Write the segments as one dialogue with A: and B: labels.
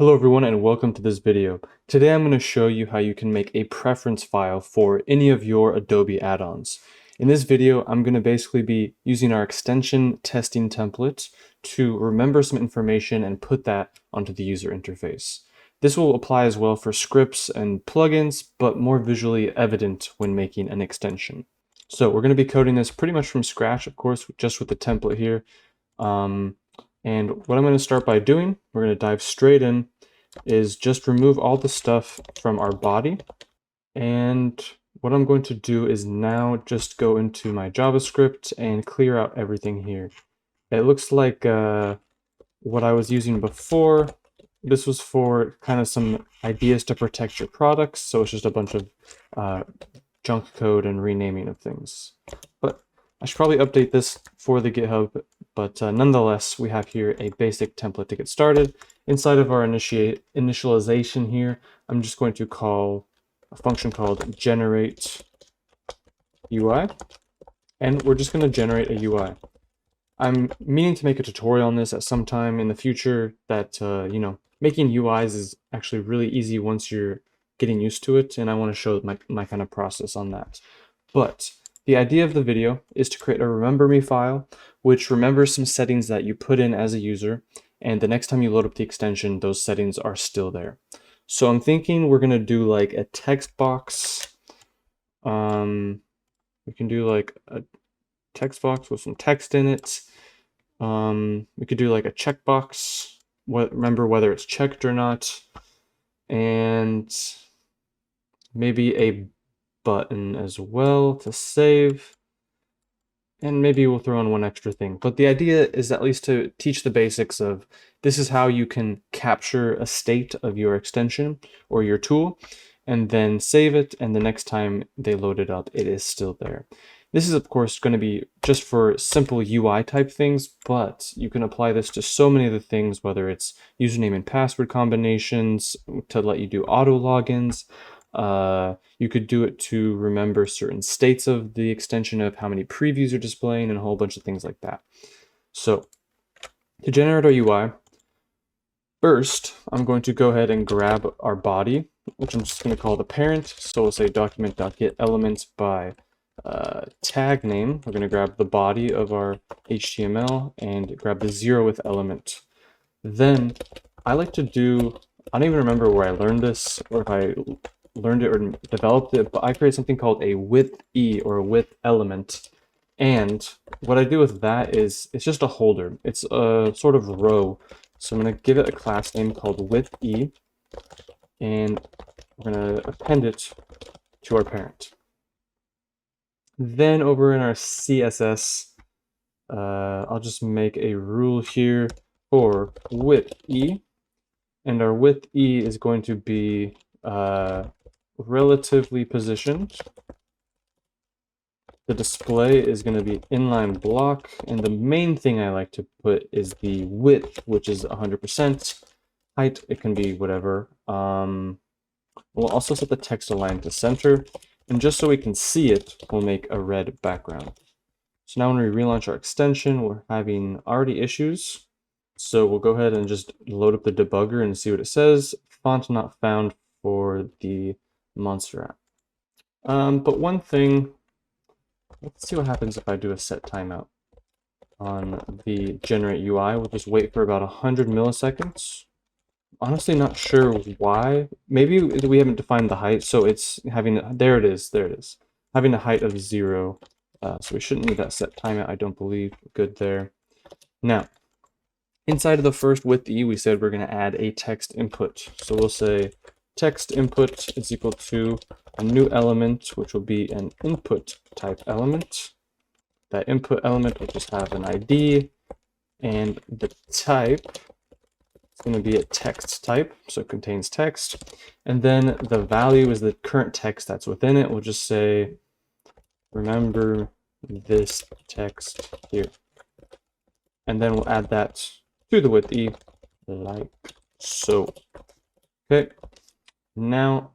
A: Hello everyone and welcome to this video. Today I'm going to show you how you can make a preference file for any of your Adobe add-ons. In this video, I'm going to basically be using our extension testing template to remember some information and put that onto the user interface. This will apply as well for scripts and plugins, but more visually evident when making an extension. So we're going to be coding this pretty much from scratch, of course, just with the template here. And what I'm going to start by doing, we're going to dive straight in, is just remove all the stuff from our body. And what I'm going to do is now just go into my JavaScript and clear out everything here. It looks like what I was using before. This was for kind of some ideas to protect your products. So it's just a bunch of junk code and renaming of things. But I should probably update this for the GitHub, but nonetheless, we have here a basic template to get started. Inside of our initialization here, I'm just going to call a function called generate UI, and we're just going to generate a UI. I'm meaning to make a tutorial on this at some time in the future that, making UIs is actually really easy once you're getting used to it, and I want to show my kind of process on that. But the idea of the video is to create a remember me file, which remembers some settings that you put in as a user, and the next time you load up the extension, those settings are still there. So I'm thinking we're going to do like a text box. We can do like a text box with some text in it. We could do like a checkbox, remember whether it's checked or not, and maybe a button as well to save, and maybe we'll throw in one extra thing. But the idea is at least to teach the basics of this is how you can capture a state of your extension or your tool and then save it, and the next time they load it up, it is still there. This is of course going to be just for simple UI type things, but you can apply this to so many other things, whether it's username and password combinations to let you do auto logins. You could do it to remember certain states of the extension of how many previews you're displaying and a whole bunch of things like that. So to generate our UI, first, I'm going to go ahead and grab our body, which I'm just going to call the parent. So we'll say document.getElements by tag name. We're going to grab the body of our HTML and grab the 0th element. Then I like to do, I don't even remember where I learned this or if I learned it or developed it, but I create something called a with E or a with element. And what I do with that is it's just a holder. It's a sort of row. So I'm going to give it a class name called with E, and we're going to append it to our parent. Then over in our CSS, I'll just make a rule here for with E, and our with E is going to be relatively positioned. The display is going to be inline block, and the main thing I like to put is the width, which is 100%. Height, it can be whatever. We'll also set the text align to center, and just so we can see it, we'll make a red background. So now when we relaunch our extension, we're having already issues. So we'll go ahead and just load up the debugger and see what it says. Font not found for the monster app. But one thing, let's see what happens if I do a set timeout on the generate UI. We'll just wait for about 100 milliseconds. Honestly, not sure why. Maybe we haven't defined the height, so it's having, there it is, having a height of 0. So we shouldn't need that set timeout, I don't believe. Good there. Now, inside of the first with E, we said we're going to add a text input. So we'll say text input is equal to a new element, which will be an input type element. That input element will just have an ID, and the type is going to be a text type, so it contains text. And then the value is the current text that's within it. We'll just say, remember this text here. And then we'll add that to the with E, like so. Okay, now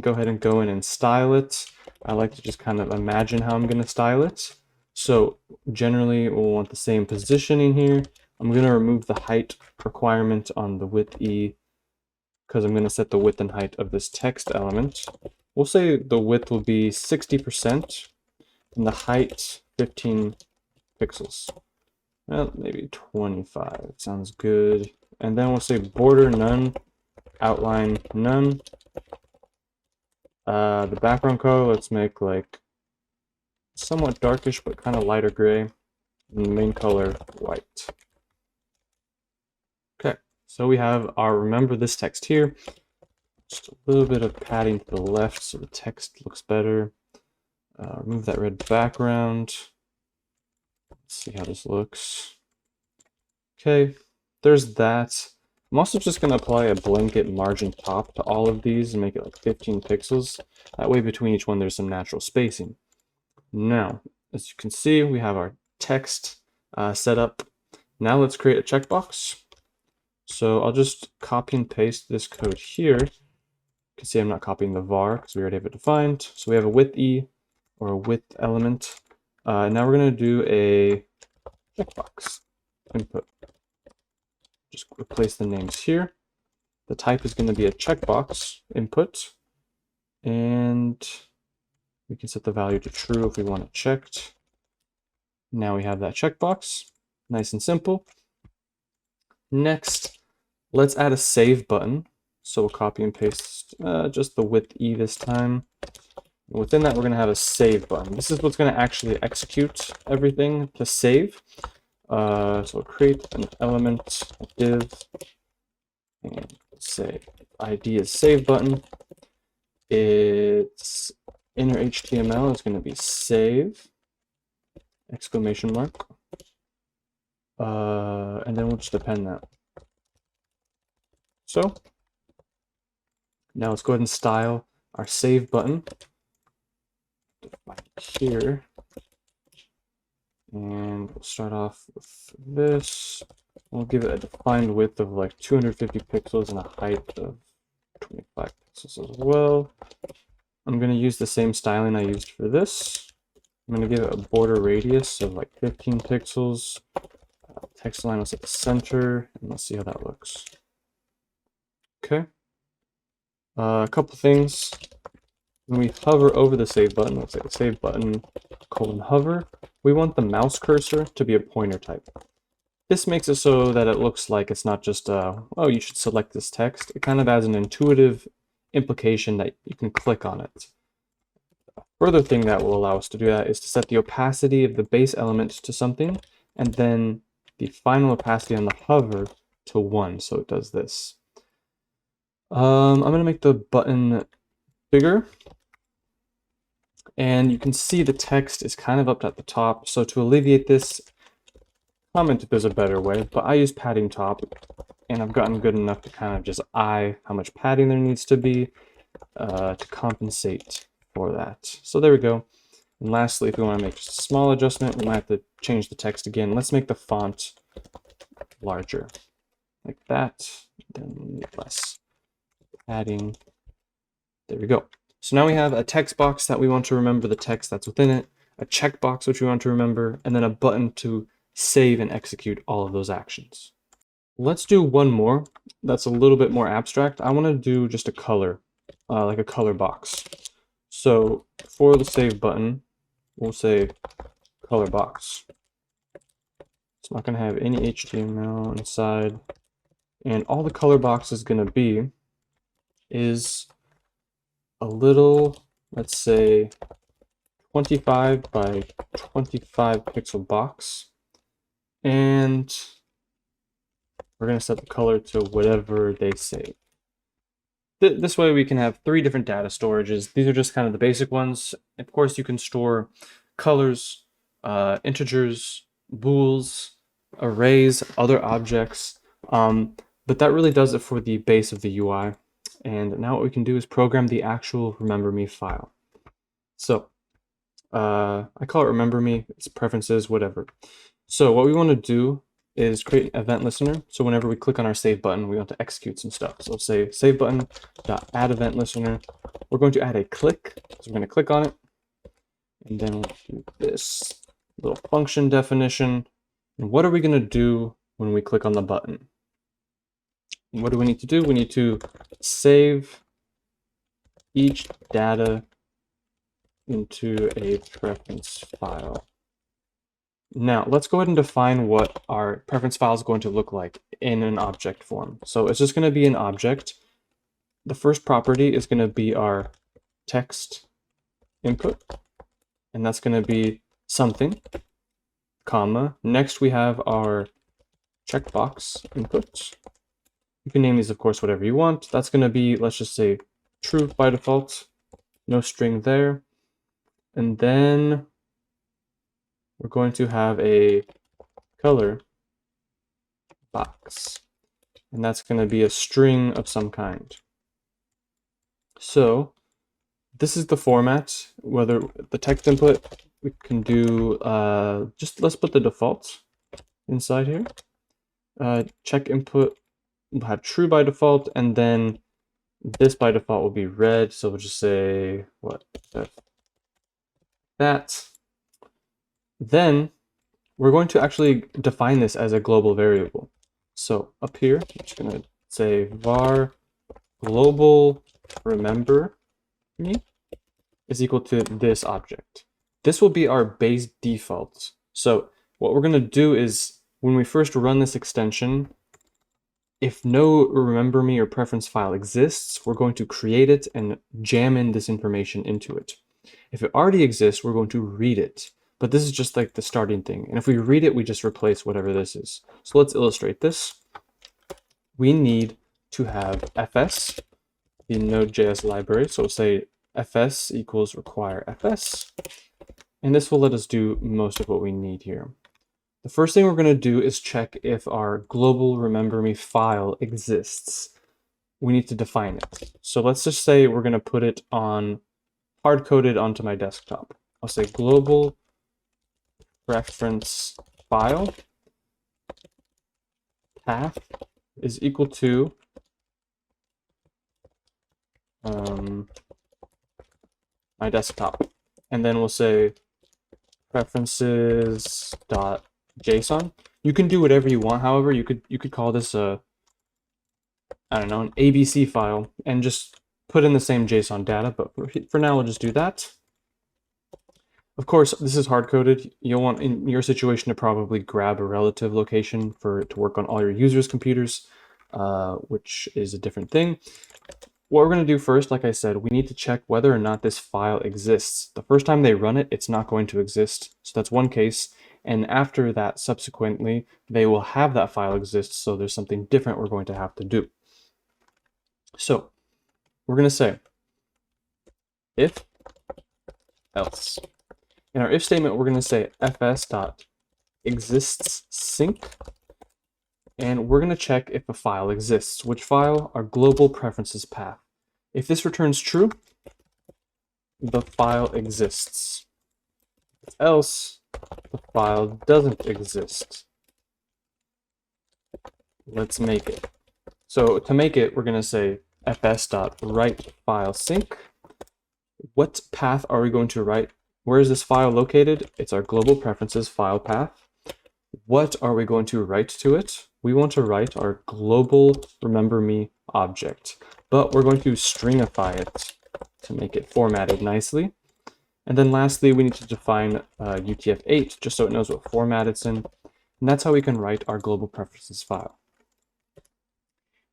A: go ahead and go in and style it. I like to just kind of imagine how I'm going to style it. So generally we'll want the same positioning here. I'm going to remove the height requirement on the with E because I'm going to set the width and height of this text element. We'll say the width will be 60% and the height 15 pixels. Well, maybe 25. Sounds good. And then we'll say border none, outline none. The background color, let's make like somewhat darkish but kind of lighter gray. And the main color, white. Okay, so we have our remember this text here. Just a little bit of padding to the left so the text looks better. Remove that red background. Let's see how this looks. Okay, there's that. I'm also just going to apply a blanket margin top to all of these and make it like 15 pixels. That way between each one there's some natural spacing. Now, as you can see, we have our text set up. Now let's create a checkbox. So I'll just copy and paste this code here. You can see I'm not copying the var because we already have it defined. So we have a width E or a width element. Now we're going to do a checkbox input. Just replace the names here. The type is going to be a checkbox input. And we can set the value to true if we want it checked. Now we have that checkbox. Nice and simple. Next, let's add a save button. So we'll copy and paste just the width E this time. And within that, we're going to have a save button. This is what's going to actually execute everything to save. So we'll create an element, a div, and say ID is save button. Its inner HTML is going to be save, exclamation mark. And then we'll just append that. So now let's go ahead and style our save button. Define it here. And we'll start off with this. We'll give it a defined width of like 250 pixels and a height of 25 pixels as well. I'm going to use the same styling I used for this. I'm going to give it a border radius of like 15 pixels. Text line was at the center, and let's see how that looks. Okay. A couple things. When we hover over the save button, let's say the save button :hover, we want the mouse cursor to be a pointer type. This makes it so that it looks like it's not just, oh, you should select this text. It kind of adds an intuitive implication that you can click on it. A further thing that will allow us to do that is to set the opacity of the base element to something, and then the final opacity on the hover to 1, so it does this. I'm going to make the button bigger, and you can see the text is kind of up at the top. So to alleviate this, comment if there's a better way, but I use padding top, and I've gotten good enough to kind of just eye how much padding there needs to be to compensate for that. So there we go. And lastly, if we want to make just a small adjustment, we might have to change the text again. Let's make the font larger, like that, then less padding. There we go. So now we have a text box that we want to remember the text that's within it, a checkbox which we want to remember, and then a button to save and execute all of those actions. Let's do one more that's a little bit more abstract. I want to do just a color, like a color box. So for the save button, we'll say color box. It's not going to have any HTML inside. And all the color box is going to be is a little, let's say, 25 by 25 pixel box. And we're going to set the color to whatever they save. This way we can have 3 different data storages. These are just kind of the basic ones. Of course, you can store colors, integers, bools, arrays, other objects. But that really does it for the base of the UI. And now what we can do is program the actual remember me file. So I call it remember me, it's preferences, whatever. So what we want to do is create an event listener. So whenever we click on our save button, we want to execute some stuff. So say save button dot add event listener. We're going to add a click. So we're going to click on it, and then we'll do this little function definition. And what are we going to do when we click on the button? what do we need to do? We need to save each data into a preference file. Now, let's go ahead and define what our preference file is going to look like in an object form. So it's just going to be an object. The first property is going to be our text input, and that's going to be something, comma. Next, we have our checkbox input. You can name these, of course, whatever you want. That's going to be, let's just say, true by default. No string there. And then we're going to have a color box, and that's going to be a string of some kind. So this is the format. Whether the text input, we can do, just let's put the default inside here. Check input will have true by default, and then this by default will be red. So we'll just say what that. Then we're going to actually define this as a global variable. So up here, I'm just going to say var global remember me is equal to this object. This will be our base default. So what we're going to do is when we first run this extension, if no remember me or preference file exists, we're going to create it and jam in this information into it. If it already exists, we're going to read it. But this is just like the starting thing. And if we read it, we just replace whatever this is. So let's illustrate this. We need to have fs, the Node.js library. So we'll say fs equals require fs. And this will let us do most of what we need here. The first thing we're going to do is check if our global remember me file exists. We need to define it. So let's just say we're going to put it on hard-coded onto my desktop. I'll say global reference file path is equal to my desktop, and then we'll say preferences.json. You can do whatever you want. However, you could call this a, I don't know, an ABC file and just put in the same JSON data. But for now, we'll just do that. Of course, this is hard-coded. You'll want, in your situation, to probably grab a relative location for it to work on all your users' computers, which is a different thing. What we're going to do first, like I said, we need to check whether or not this file exists. The first time they run it, it's not going to exist. So that's one case. And after that, subsequently, they will have that file exist. So there's something different we're going to have to do. So we're going to say if else. In our if statement, we're going to say fs.exists_sync, and we're going to check if a file exists. Which file? Our global preferences path. If this returns true, the file exists. Else, the file doesn't exist. Let's make it. So to make it, we're going to say fs.writeFileSync. What path are we going to write? Where is this file located? It's our global preferences file path. What are we going to write to it? We want to write our global remember me object, but we're going to stringify it to make it formatted nicely. And then lastly, we need to define UTF-8 just so it knows what format it's in. And that's how we can write our global preferences file.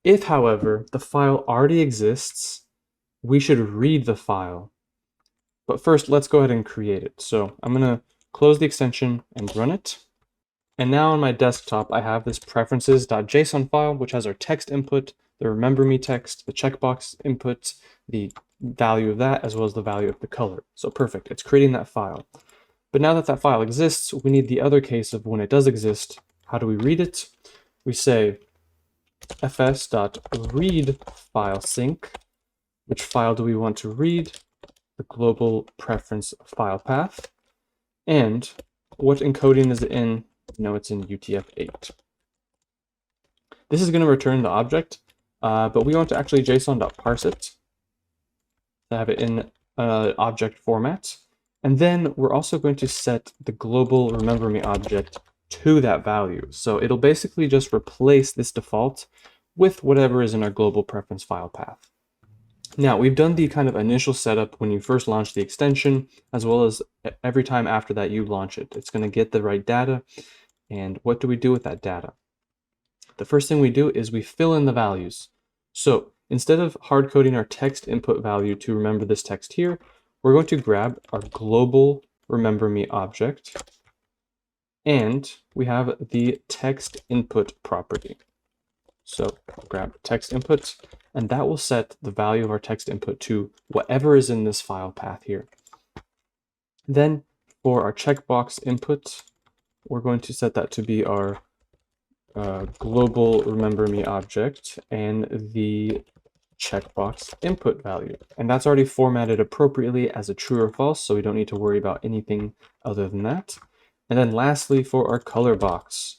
A: If, however, the file already exists, we should read the file. But first, let's go ahead and create it. So I'm going to close the extension and run it. And now on my desktop, I have this preferences.json file, which has our text input, the remember me text, the checkbox input, the value of that, as well as the value of the color. So perfect, it's creating that file. But now that that file exists, we need the other case of when it does exist. How do we read it? We say fs.readFileSync. Which file do we want to read? The global preference file path. And what encoding is it in? No, it's in UTF-8. This is going to return the object, but we want to actually JSON.parse it to have it in object format. And then we're also going to set the global remember me object to that value. So it'll basically just replace this default with whatever is in our global preference file path. Now, we've done the kind of initial setup when you first launch the extension, as well as every time after that you launch it. It's going to get the right data. And what do we do with that data? The first thing we do is we fill in the values. So instead of hard coding our text input value to remember this text here, we're going to grab our global remember me object, and we have the text input property. So I'll grab text input, and that will set the value of our text input to whatever is in this file path here. Then for our checkbox input, we're going to set that to be our global remember me object and the checkbox input value. And that's already formatted appropriately as a true or false, so we don't need to worry about anything other than that. And then lastly, for our color box,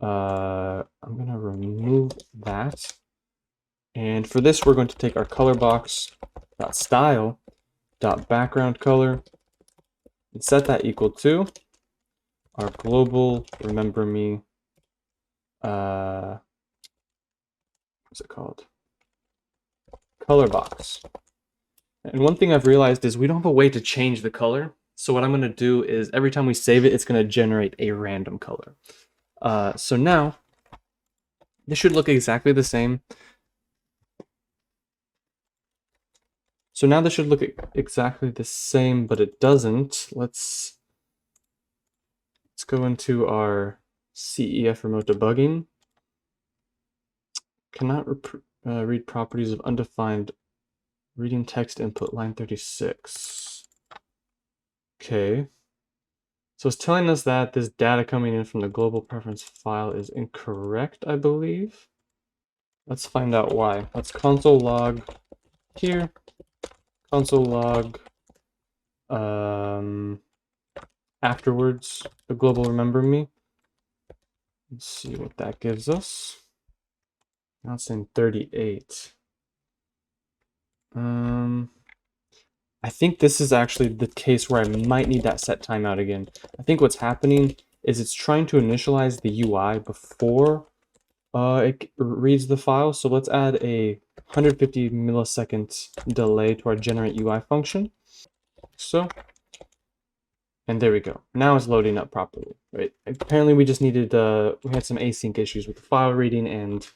A: I'm going to remove that. And for this, we're going to take our color box style background color and set that equal to our global remember me what's it called? Color box. And one thing I've realized is we don't have a way to change the color. So what I'm going to do is every time we save it, it's going to generate a random color. So now this should look exactly the same. So now this should look exactly the same, but it doesn't. Let's go into our CEF remote debugging. Cannot read properties of undefined reading text input, line 36. Okay. So it's telling us that this data coming in from the global preference file is incorrect, I believe. Let's find out why. Let's console log here, console log afterwards, the global remember me. Let's see what that gives us. Now it's saying 38. I think this is actually the case where I might need that set timeout again. I think what's happening is it's trying to initialize the UI before it reads the file. So let's add a 150 millisecond delay to our generate UI function. So, and there we go. Now it's loading up properly, right? Apparently we just needed, we had some async issues with the file reading, and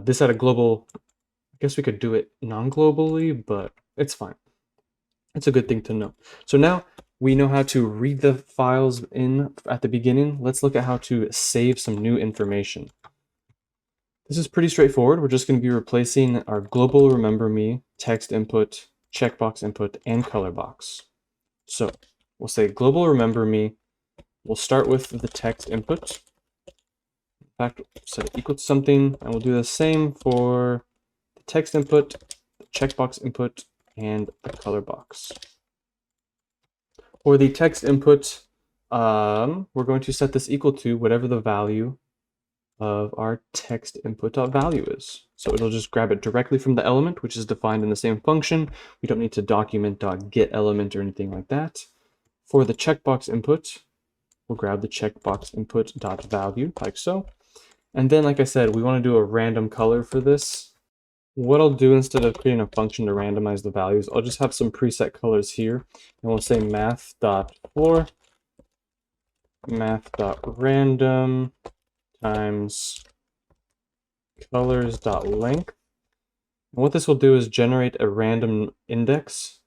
A: this had a global, I guess we could do it non-globally, but it's fine. It's a good thing to know. So now we know how to read the files in at the beginning. Let's look at how to save some new information. This is pretty straightforward. We're just going to be replacing our global remember me, text input, checkbox input, and color box. So we'll say global remember me. We'll start with the text input. In fact, set it equal to something, and we'll do the same for the text input, the checkbox input, and the color box. For the text input, we're going to set this equal to whatever the value of our text input.value is. So it'll just grab it directly from the element, which is defined in the same function. We don't need to document.getElement or anything like that. For the checkbox input, we'll grab the checkbox input.value like so. And then, like I said, we want to do a random color for this. What I'll do instead of creating a function to randomize the values, I'll just have some preset colors here, and we'll say math.for math.random times colors.length. And what this will do is generate a random index,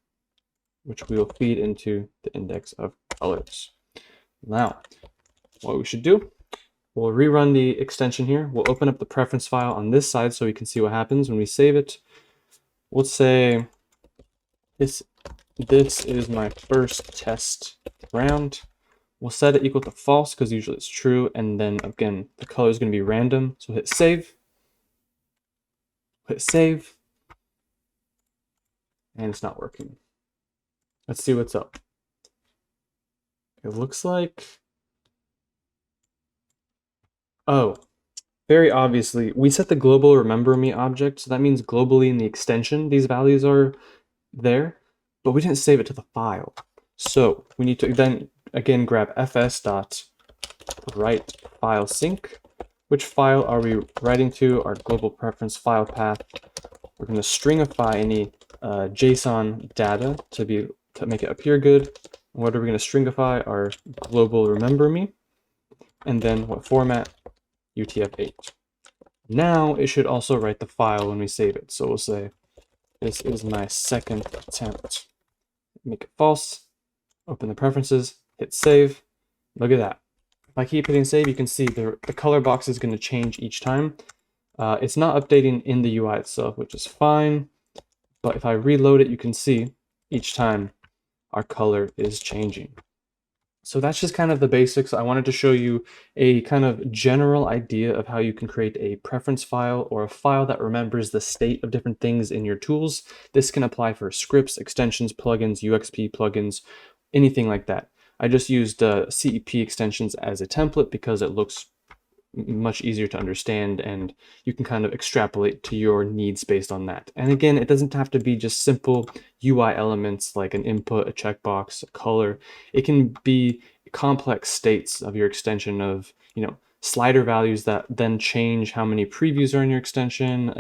A: which we will feed into the index of colors. Now, what we should do, we'll rerun the extension here. We'll open up the preference file on this side so we can see what happens when we save it. We'll say this is my first test round. We'll set it equal to false because usually it's true. And then again, the color is going to be random. So hit save. Hit save. And it's not working. Let's see what's up. It looks like, oh, very obviously, we set the global remember me object. So that means globally in the extension, these values are there, but we didn't save it to the file. So we need to then again grab fs.writeFileSync, which file are we writing to, our global preference file path. We're going to stringify any JSON data to make it appear good. What are we going to stringify? Our global remember me. And then what format? UTF-8. Now it should also write the file when we save it. So we'll say, this is my second attempt. Make it false, open the preferences, hit save. Look at that. If I keep hitting save, you can see the color box is going to change each time. It's not updating in the UI itself, which is fine. But if I reload it, you can see each time our color is changing. So that's just kind of the basics. I wanted to show you a kind of general idea of how you can create a preference file or a file that remembers the state of different things in your tools. This can apply for scripts, extensions, plugins, UXP plugins, anything like that. I just used CEP extensions as a template because it looks much easier to understand and you can kind of extrapolate to your needs based on that. And again, it doesn't have to be just simple UI elements like an input, a checkbox, a color. It can be complex states of your extension of, slider values that then change how many previews are in your extension.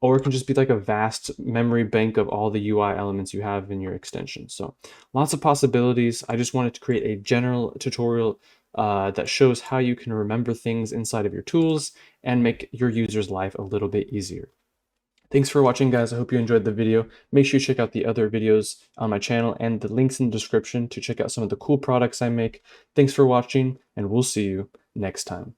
A: Or it can just be like a vast memory bank of all the UI elements you have in your extension. So lots of possibilities. I just wanted to create a general tutorial that shows how you can remember things inside of your tools and make your user's life a little bit easier. Thanks for watching, guys. I hope you enjoyed the video. Make sure you check out the other videos on my channel and the links in the description to check out some of the cool products I make. Thanks for watching, and we'll see you next time.